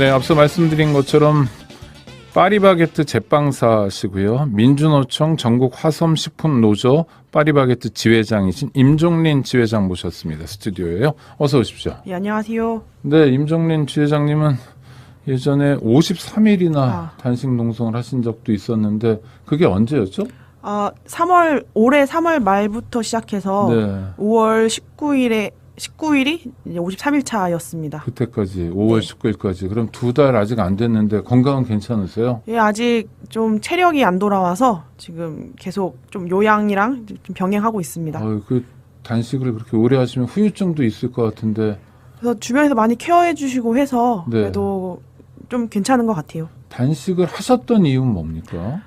네, 앞서 말씀드린 것처럼 파리바게뜨 제빵사시고요. 민주노총 전국 화섬식품노조 파리바게뜨 지회장이신 임종린 지회장 모셨습니다. 스튜디오에요. 어서 오십시오. 예, 안녕하세요. 네, 임종린 지회장님은 예전에 53일이나 단식 농성을 하신 적도 있었는데 그게 언제였죠? 올해 3월 말부터 시작해서 네. 5월 19일이 이제 53일 차였습니다. 그때까지 5월 19일까지 그럼 2달 아직 안 됐는데 건강은 괜찮으세요? 예, 아직 좀 체력이 안 돌아와서 지금 계속 좀 요양이랑 좀 병행하고 있습니다. 그 단식을 그렇게 오래 하시면 후유증도 있을 것 같은데. 그래서 주변에서 많이 케어해 주시고 해서 네. 그래도 좀 괜찮은 것 같아요. 단식을 하셨던 이유는 뭡니까?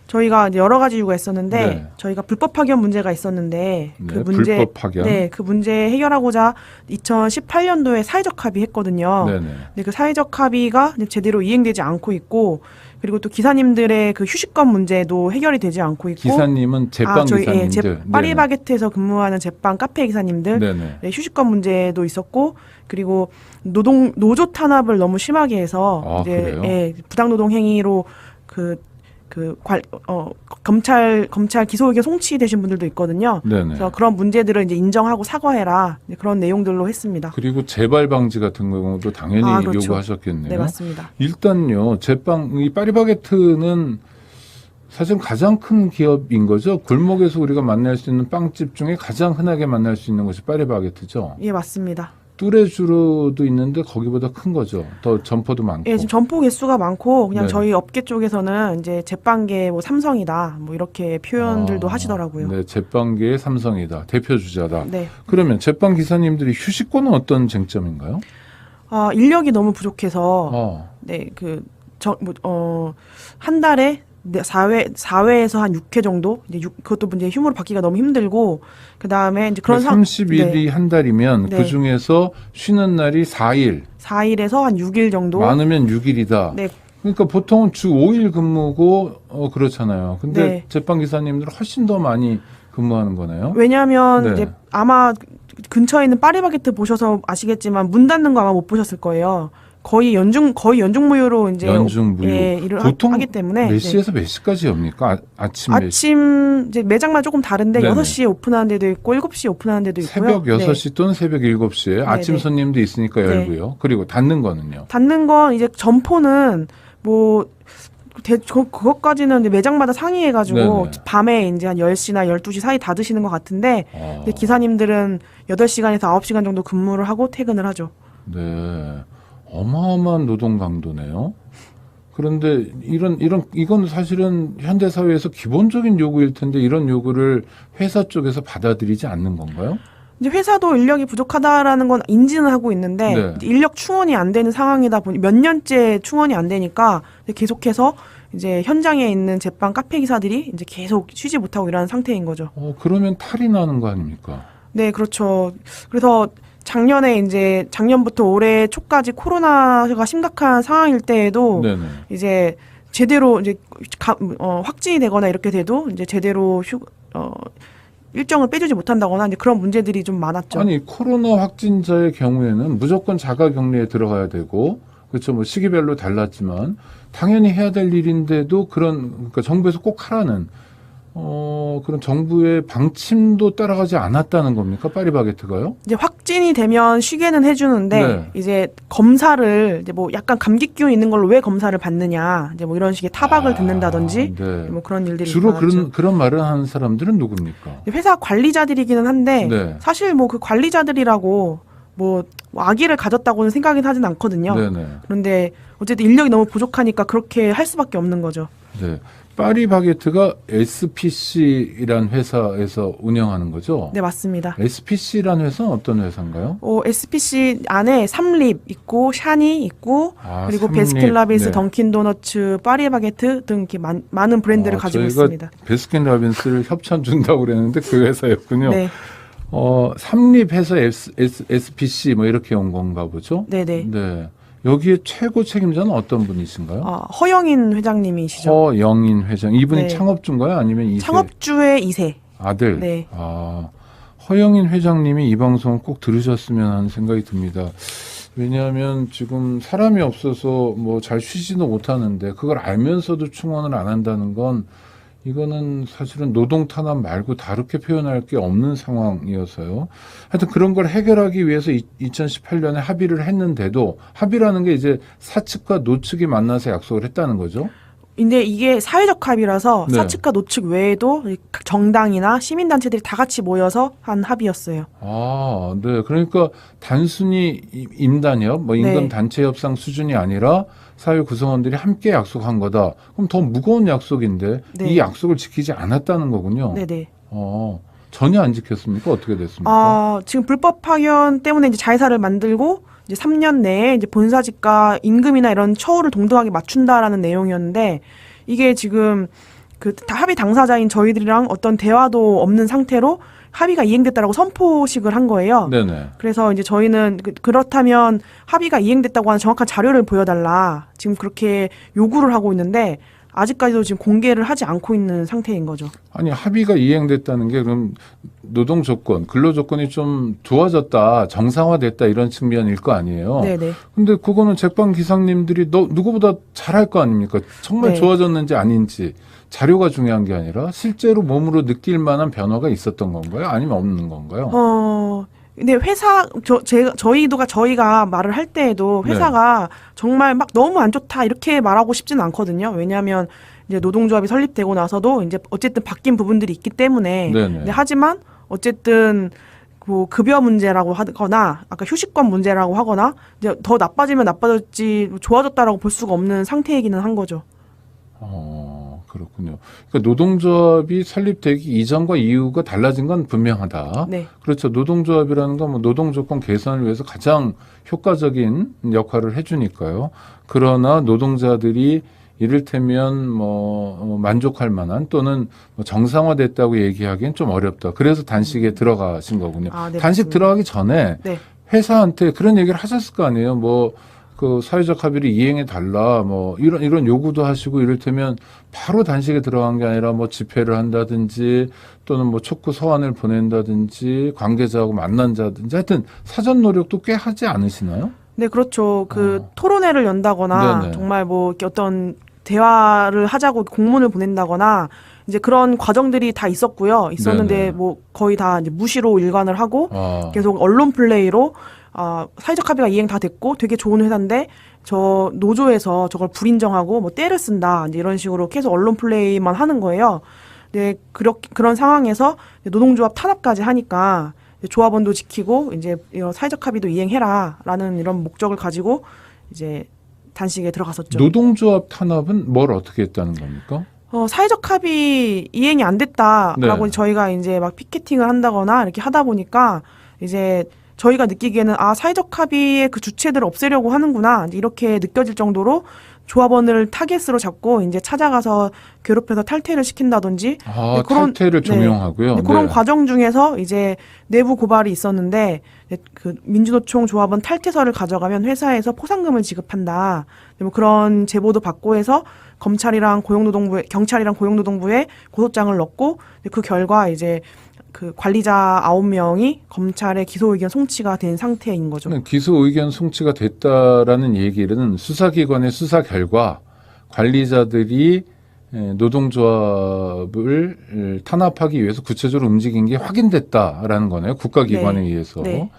저희가 이제 여러 가지 이유가 있었는데 네. 저희가 불법 파견 문제가 있었는데 네, 불법 파견. 네, 그 문제 해결하고자 2018년도에 사회적 합의했거든요. 네네. 근데 그 사회적 합의가 이제 제대로 이행되지 않고 있고, 그리고 또 기사님들의 그 휴식권 문제도 해결이 되지 않고 있고. 기사님은 제빵 기사님들. 파리바게뜨에서 근무하는 제빵 카페 기사님들 네네. 네, 휴식권 문제도 있었고, 그리고 노조 탄압을 너무 심하게 해서 그래요? 부당 노동 행위로 검찰 기소 의견 송치되신 분들도 있거든요. 네네. 그래서 그런 문제들을 이제 인정하고 사과해라, 그런 내용들로 했습니다. 그리고 재발 방지 같은 경우도 당연히 그렇죠. 요구하셨겠네요. 네, 맞습니다. 일단요, 이 파리바게뜨는 사실 가장 큰 기업인 거죠. 골목에서 우리가 만날 수 있는 빵집 중에 가장 흔하게 만날 수 있는 것이 파리바게뜨죠. 예, 맞습니다. 뚜레쥬르도 있는데 거기보다 큰 거죠. 더 점포도 많고. 예, 지금 점포 개수가 많고 그냥 네. 저희 업계 쪽에서는 이제 제빵계 뭐 삼성이다, 뭐 이렇게 표현들도 하시더라고요. 네, 제빵계의 삼성이다. 대표 주자다. 네. 그러면 제빵 기사님들이 휴식권은 어떤 쟁점인가요? 인력이 너무 부족해서 한 달에 4회에서 한 6회 정도, 이제 그것도 이제 휴무로 받기가 너무 힘들고, 그 다음에 이제 그런 30일이 한 달이면 네. 그 중에서 쉬는 날이 4일. 4일에서 한 6일 정도. 많으면 6일이다. 네. 그러니까 보통은 주 5일 근무고 그렇잖아요. 근데 네. 제빵 기사님들은 훨씬 더 많이 근무하는 거네요. 왜냐하면 네. 이제 아마 근처에 있는 파리바게뜨 보셔서 아시겠지만 문 닫는 거 아마 못 보셨을 거예요. 거의 연중무휴로 이제 연중무휴. 일을 보통 하기 때문에 몇 시에서 몇 시까지 엽니까? 아침 몇 시? 아침 이제 매장마다 조금 다른데 네네. 6시에 오픈하는 데도 있고 7시에 오픈하는 데도 있고요. 새벽 6시 또는 새벽 7시에 아침 네네. 손님도 있으니까 네. 열고요. 그리고 닫는 거는요. 닫는 건 이제 점포는 뭐 그것까지는 이제 매장마다 상의해가지고 네네. 밤에 이제 한 10시나 12시 사이 닫으시는 것 같은데, 근데 기사님들은 8시간에서 9시간 정도 근무를 하고 퇴근을 하죠. 네. 어마어마한 노동 강도네요. 그런데 이건 사실은 현대 사회에서 기본적인 요구일 텐데 이런 요구를 회사 쪽에서 받아들이지 않는 건가요? 이제 회사도 인력이 부족하다라는 건 인지는 하고 있는데 네. 이제 인력 충원이 안 되는 상황이다 보니 몇 년째 충원이 안 되니까 계속해서 이제 현장에 있는 제빵 카페 기사들이 이제 계속 쉬지 못하고 일하는 상태인 거죠. 그러면 탈이 나는 거 아닙니까? 네, 그렇죠. 그래서 작년부터 올해 초까지 코로나가 심각한 상황일 때에도 네네. 이제 제대로 이제 확진이 되거나 이렇게 돼도 이제 제대로 일정을 빼주지 못한다거나 이제 그런 문제들이 좀 많았죠. 아니 코로나 확진자의 경우에는 무조건 자가격리에 들어가야 되고 그렇죠. 뭐 시기별로 달랐지만 당연히 해야 될 일인데도 그러니까 정부에서 꼭 하라는 그런 정부의 방침도 따라가지 않았다는 겁니까? 파리바게뜨가요? 이제 확진이 되면 쉬게는 해주는데 네. 이제 검사를 이제 뭐 약간 감기 기운 있는 걸로 왜 검사를 받느냐, 이제 뭐 이런 식의 타박을 듣는다든지 네. 뭐 그런 일들이 주로 많았죠. 그런 말을 하는 사람들은 누굽니까? 회사 관리자들이기는 한데 네. 사실 뭐 그 관리자들이라고 뭐 아기를 가졌다고는 생각은 하진 않거든요. 네네. 그런데 어쨌든 인력이 너무 부족하니까 그렇게 할 수밖에 없는 거죠. 네. 파리바게뜨가 SPC라는 회사에서 운영하는 거죠? 네, 맞습니다. SPC라는 회사는 어떤 회사인가요? SPC 안에 삼립 있고 샤니 있고 그리고 삼립. 베스킨라빈스, 네. 던킨도너츠, 파리바게뜨 등 이렇게 많은 브랜드를 가지고 저희가 있습니다. 베스킨라빈스를 협찬 준다고 그랬는데 그 회사였군요. 네, 삼립해서 SPC 뭐 이렇게 온 건가 보죠? 네네. 네. 여기에 최고 책임자는 어떤 분이신가요? 허영인 회장님이시죠. 허영인 회장. 이분이 네. 창업주인가요? 아니면 2세? 창업주의 2세. 아들. 네. 허영인 회장님이 이 방송을 꼭 들으셨으면 하는 생각이 듭니다. 왜냐하면 지금 사람이 없어서 뭐 잘 쉬지도 못하는데 그걸 알면서도 충원을 안 한다는 건 이거는 사실은 노동 탄압 말고 다르게 표현할 게 없는 상황이어서요. 하여튼 그런 걸 해결하기 위해서 2018년에 합의를 했는데도 합의라는 게 이제 사측과 노측이 만나서 약속을 했다는 거죠. 근데 이게 사회적 합의라서 네. 사측과 노측 외에도 정당이나 시민단체들이 다 같이 모여서 한 합의였어요. 아, 네. 그러니까 단순히 임단협, 뭐 임금 네. 단체 협상 수준이 아니라 사회 구성원들이 함께 약속한 거다. 그럼 더 무거운 약속인데 네. 이 약속을 지키지 않았다는 거군요. 네네. 전혀 안 지켰습니까? 어떻게 됐습니까? 지금 불법 파견 때문에 이제 자회사를 만들고 이제 3년 내에 이제 본사직과 임금이나 이런 처우를 동등하게 맞춘다라는 내용이었는데 이게 지금 합의 당사자인 저희들이랑 어떤 대화도 없는 상태로 합의가 이행됐다라고 선포식을 한 거예요. 네네. 그래서 이제 저희는 그렇다면 합의가 이행됐다고 하는 정확한 자료를 보여달라. 지금 그렇게 요구를 하고 있는데 아직까지도 지금 공개를 하지 않고 있는 상태인 거죠. 아니 합의가 이행됐다는 게 그럼 노동 조건, 근로 조건이 좀 좋아졌다, 정상화됐다 이런 측면일 거 아니에요. 네네. 근데 그거는 제빵 기사님들이 누구보다 잘할 거 아닙니까? 정말 네. 좋아졌는지 아닌지 자료가 중요한 게 아니라 실제로 몸으로 느낄 만한 변화가 있었던 건가요? 아니면 없는 건가요? 근데 저희가 말을 할 때에도 네. 회사가 정말 막 너무 안 좋다 이렇게 말하고 싶지는 않거든요. 왜냐하면 이제 노동조합이 설립되고 나서도 이제 어쨌든 바뀐 부분들이 있기 때문에. 네네. 근데 하지만 어쨌든 뭐 급여 문제라고 하거나 아까 휴식권 문제라고 하거나 이제 더 나빠지면 나빠졌지 좋아졌다라고 볼 수가 없는 상태이기는 한 거죠. 그렇군요. 그러니까 노동조합이 설립되기 이전과 이후가 달라진 건 분명하다. 네. 그렇죠. 노동조합이라는 건 뭐 노동조건 개선을 위해서 가장 효과적인 역할을 해주니까요. 그러나 노동자들이 이를테면 만족할 만한 또는 뭐 정상화됐다고 얘기하기엔 좀 어렵다. 그래서 단식에 들어가신 거군요. 네, 단식 맞습니다. 들어가기 전에 네. 회사한테 그런 얘기를 하셨을 거 아니에요. 그 사회적 합의를 이행해 달라 이런 요구도 하시고 이를테면 바로 단식에 들어간 게 아니라 집회를 한다든지 또는 촉구 서한을 보낸다든지 관계자하고 만난다든지 하여튼 사전 노력도 꽤 하지 않으시나요? 네, 그렇죠. 토론회를 연다거나 네네. 정말 이렇게 어떤 대화를 하자고 공문을 보낸다거나 이제 그런 과정들이 다 있었는데 네네. 거의 다 이제 무시로 일관을 하고 아. 계속 언론 플레이로 사회적 합의가 이행 다 됐고 되게 좋은 회사인데 저 노조에서 저걸 불인정하고 떼를 쓴다 이제 이런 식으로 계속 언론 플레이만 하는 거예요. 네, 그런 상황에서 노동조합 탄압까지 하니까 조합원도 지키고 이제 이런 사회적 합의도 이행해라라는 이런 목적을 가지고 이제 단식에 들어갔었죠. 노동조합 탄압은 뭘 어떻게 했다는 겁니까? 사회적 합의 이행이 안 됐다라고 네. 저희가 이제 막 피켓팅을 한다거나 이렇게 하다 보니까 이제 저희가 느끼기에는 사회적 합의의 그 주체들을 없애려고 하는구나 이렇게 느껴질 정도로 조합원을 타겟으로 잡고 이제 찾아가서 괴롭혀서 탈퇴를 시킨다든지 네, 탈퇴를 종용하고요. 네, 그런 네. 과정 중에서 이제 내부 고발이 있었는데 그 민주노총 조합원 탈퇴서를 가져가면 회사에서 포상금을 지급한다. 뭐 그런 제보도 받고 해서 경찰이랑 고용노동부에 고소장을 넣고 그 결과 이제 그 관리자 9명이 검찰의 기소 의견 송치가 된 상태인 거죠. 기소 의견 송치가 됐다라는 얘기는 수사기관의 수사 결과 관리자들이 노동조합을 탄압하기 위해서 구체적으로 움직인 게 확인됐다라는 거네요. 국가기관에 네. 의해서. 네.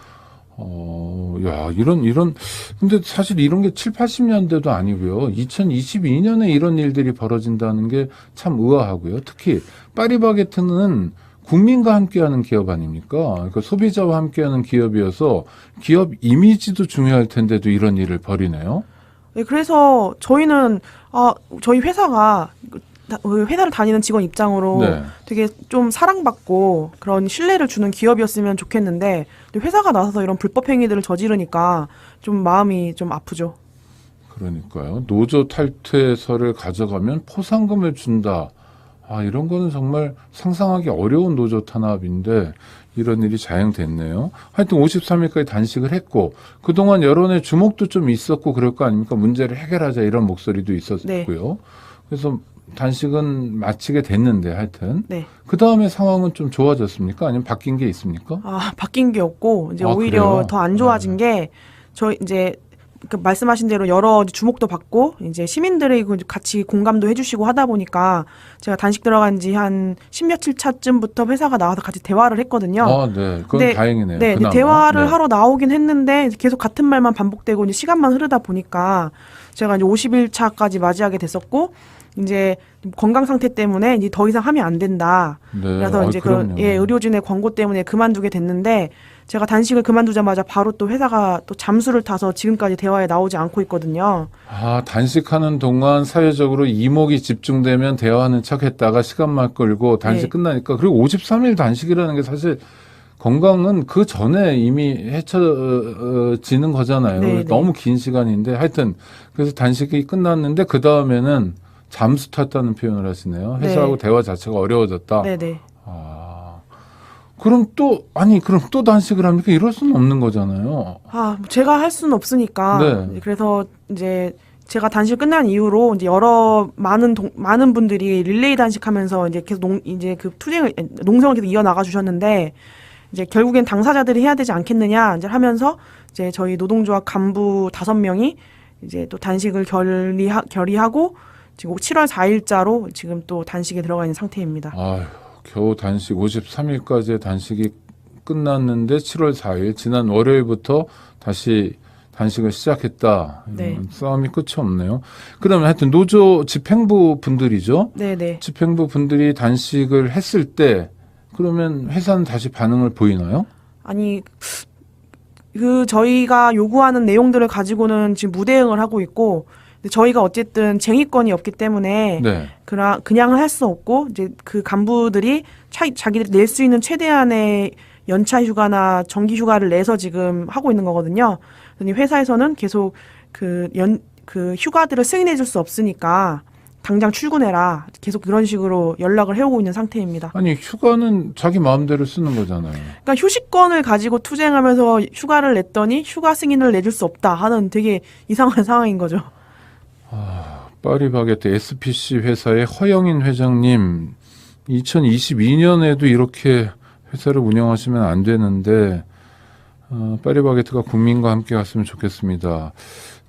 근데 사실 이런 게 7, 80년대도 아니고요. 2022년에 이런 일들이 벌어진다는 게 참 의아하고요. 특히 파리바게트는 국민과 함께하는 기업 아닙니까? 그러니까 소비자와 함께하는 기업이어서 기업 이미지도 중요할 텐데도 이런 일을 벌이네요. 네, 그래서 저희는 저희 회사가 회사를 다니는 직원 입장으로 네. 되게 좀 사랑받고 그런 신뢰를 주는 기업이었으면 좋겠는데 회사가 나서서 이런 불법 행위들을 저지르니까 좀 마음이 좀 아프죠. 그러니까요. 노조 탈퇴서를 가져가면 포상금을 준다. 이런 거는 정말 상상하기 어려운 노조 탄압인데 이런 일이 자행됐네요. 하여튼 53일까지 단식을 했고 그동안 여론의 주목도 좀 있었고 그럴 거 아닙니까? 문제를 해결하자 이런 목소리도 있었고요. 네. 그래서 단식은 마치게 됐는데 하여튼 네. 그다음에 상황은 좀 좋아졌습니까? 아니면 바뀐 게 있습니까? 바뀐 게 없고 이제 오히려 그래요? 더 안 좋아진 게 저희 이제 그 말씀하신 대로 여러 주목도 받고 이제 시민들이 같이 공감도 해주시고 하다 보니까 제가 단식 들어간 지 한 10며칠 차쯤부터 회사가 나와서 같이 대화를 했거든요. 아, 네. 그건 네, 다행이네요. 네, 그나마. 대화를 네. 하러 나오긴 했는데 계속 같은 말만 반복되고 이제 시간만 흐르다 보니까 제가 이제 50일 차까지 맞이하게 됐었고 이제 건강 상태 때문에 이제 더 이상 하면 안 된다. 네. 그래서 이제 그럼요. 의료진의 권고 때문에 그만두게 됐는데 제가 단식을 그만두자마자 바로 또 회사가 또 잠수를 타서 지금까지 대화에 나오지 않고 있거든요. 아, 단식하는 동안 사회적으로 이목이 집중되면 대화하는 척 했다가 시간만 끌고 단식 네. 끝나니까 그리고 53일 단식이라는 게 사실 건강은 그 전에 이미 해쳐지는 거잖아요. 네, 네. 너무 긴 시간인데 하여튼 그래서 단식이 끝났는데 그 다음에는 잠수 탔다는 표현을 하시네요. 회사하고 네. 대화 자체가 어려워졌다. 네네. 아, 그럼 또 단식을 합니까? 이럴 수는 없는 거잖아요. 뭐 제가 할 수는 없으니까. 네. 그래서 이제 제가 단식 끝난 이후로 이제 많은 분들이 릴레이 단식하면서 이제 계속 이제 그 농성을 계속 이어나가 주셨는데 이제 결국엔 당사자들이 해야 되지 않겠느냐 이제 하면서 이제 저희 노동조합 간부 5명이 이제 또 단식을 결의하고 지금 7월 4일자로 지금 또 단식에 들어가 있는 상태입니다. 아휴, 겨우 단식 53일까지의 단식이 끝났는데 7월 4일 지난 월요일부터 다시 단식을 시작했다. 네. 싸움이 끝이 없네요. 그러면 하여튼 노조 집행부 분들이죠. 네네. 집행부 분들이 단식을 했을 때 그러면 회사는 다시 반응을 보이나요? 아니 저희가 요구하는 내용들을 가지고는 지금 무대응을 하고 있고 근데 저희가 어쨌든 쟁의권이 없기 때문에 네. 그냥 할 수 없고 이제 그 간부들이 자기들이 낼 수 있는 최대한의 연차 휴가나 정기 휴가를 내서 지금 하고 있는 거거든요. 그러니 회사에서는 계속 그 휴가들을 승인해 줄 수 없으니까 당장 출근해라. 계속 그런 식으로 연락을 해오고 있는 상태입니다. 아니 휴가는 자기 마음대로 쓰는 거잖아요. 그러니까 휴식권을 가지고 투쟁하면서 휴가를 냈더니 휴가 승인을 내줄 수 없다 하는 되게 이상한 상황인 거죠. 파리바게트 SPC 회사의 허영인 회장님 2022년에도 이렇게 회사를 운영하시면 안 되는데 파리바게트가 국민과 함께 갔으면 좋겠습니다.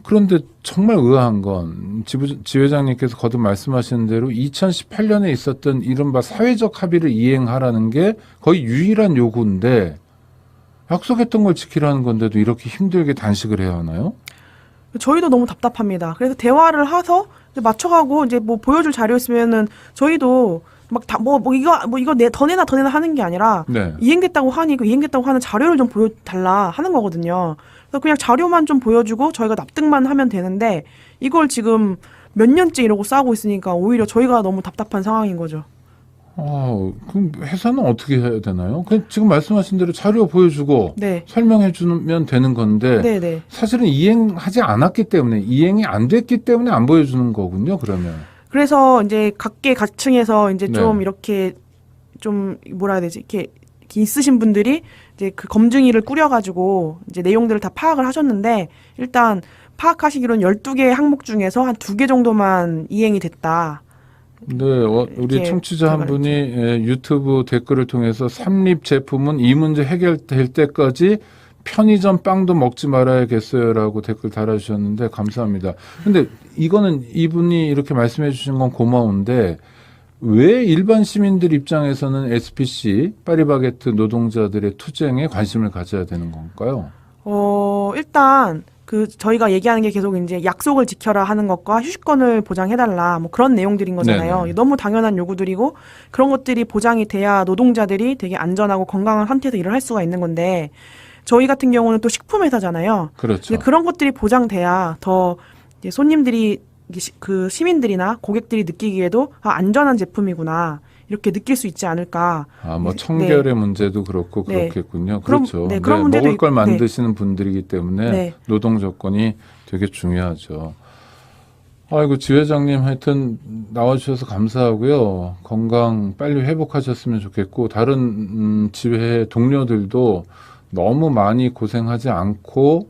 그런데 정말 의아한 건 지 회장님께서 거듭 말씀하시는 대로 2018년에 있었던 이른바 사회적 합의를 이행하라는 게 거의 유일한 요구인데 약속했던 걸 지키라는 건데도 이렇게 힘들게 단식을 해야 하나요? 저희도 너무 답답합니다. 그래서 대화를 해서 이제 맞춰가고 이제 뭐 보여줄 자료 있으면은 저희도 막 이거 더 내나 하는 게 아니라 네. 이행됐다고 하니 그 이행됐다고 하는 자료를 좀 보여달라 하는 거거든요. 그래서 그냥 자료만 좀 보여주고 저희가 납득만 하면 되는데 이걸 지금 몇 년째 이러고 싸우고 있으니까 오히려 저희가 너무 답답한 상황인 거죠. 그럼 회사는 어떻게 해야 되나요? 지금 말씀하신 대로 자료 보여주고 네. 설명해 주면 되는 건데 네네. 사실은 이행하지 않았기 때문에 이행이 안 됐기 때문에 안 보여주는 거군요. 그러면 그래서 이제 각계각층에서 이제 네. 좀 이렇게 좀 뭐라 해야 되지? 이렇게 있으신 분들이 이제 그 검증위를 꾸려가지고 이제 내용들을 다 파악을 하셨는데 일단 파악하시기로는 12개 항목 중에서 한 2개 정도만 이행이 됐다. 네, 우리 이렇게 청취자 한 결과를 분이 유튜브 댓글을 통해서 삼립 제품은 이 문제 해결될 때까지 편의점 빵도 먹지 말아야겠어요라고 댓글 달아주셨는데 감사합니다. 근데 이거는 이분이 이렇게 말씀해 주신 건 고마운데 왜 일반 시민들 입장에서는 SPC 파리바게트 노동자들의 투쟁에 관심을 가져야 되는 건가요? 일단 저희가 얘기하는 게 계속 이제 약속을 지켜라 하는 것과 휴식권을 보장해달라 뭐 그런 내용들인 거잖아요. 네네. 너무 당연한 요구들이고 그런 것들이 보장이 돼야 노동자들이 되게 안전하고 건강한 상태에서 일을 할 수가 있는 건데 저희 같은 경우는 또 식품 회사잖아요. 그렇죠. 이제 그런 것들이 보장돼야 더 이제 손님들이 그 시민들이나 고객들이 느끼기에도 안전한 제품이구나 이렇게 느낄 수 있지 않을까. 뭐 청결의 문제도 그렇고 네. 그렇겠군요. 그럼, 그렇죠. 네, 그런 문제도 먹을 걸 있- 만드시는 분들이기 때문에 네. 노동 조건이 되게 중요하죠. 아이고 지 회장님 하여튼 나와주셔서 감사하고요. 건강 빨리 회복하셨으면 좋겠고 다른 지회 동료들도 너무 많이 고생하지 않고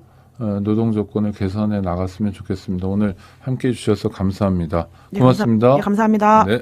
노동 조건을 개선해 나갔으면 좋겠습니다. 오늘 함께해 주셔서 감사합니다. 네, 고맙습니다. 감사합니다. 네.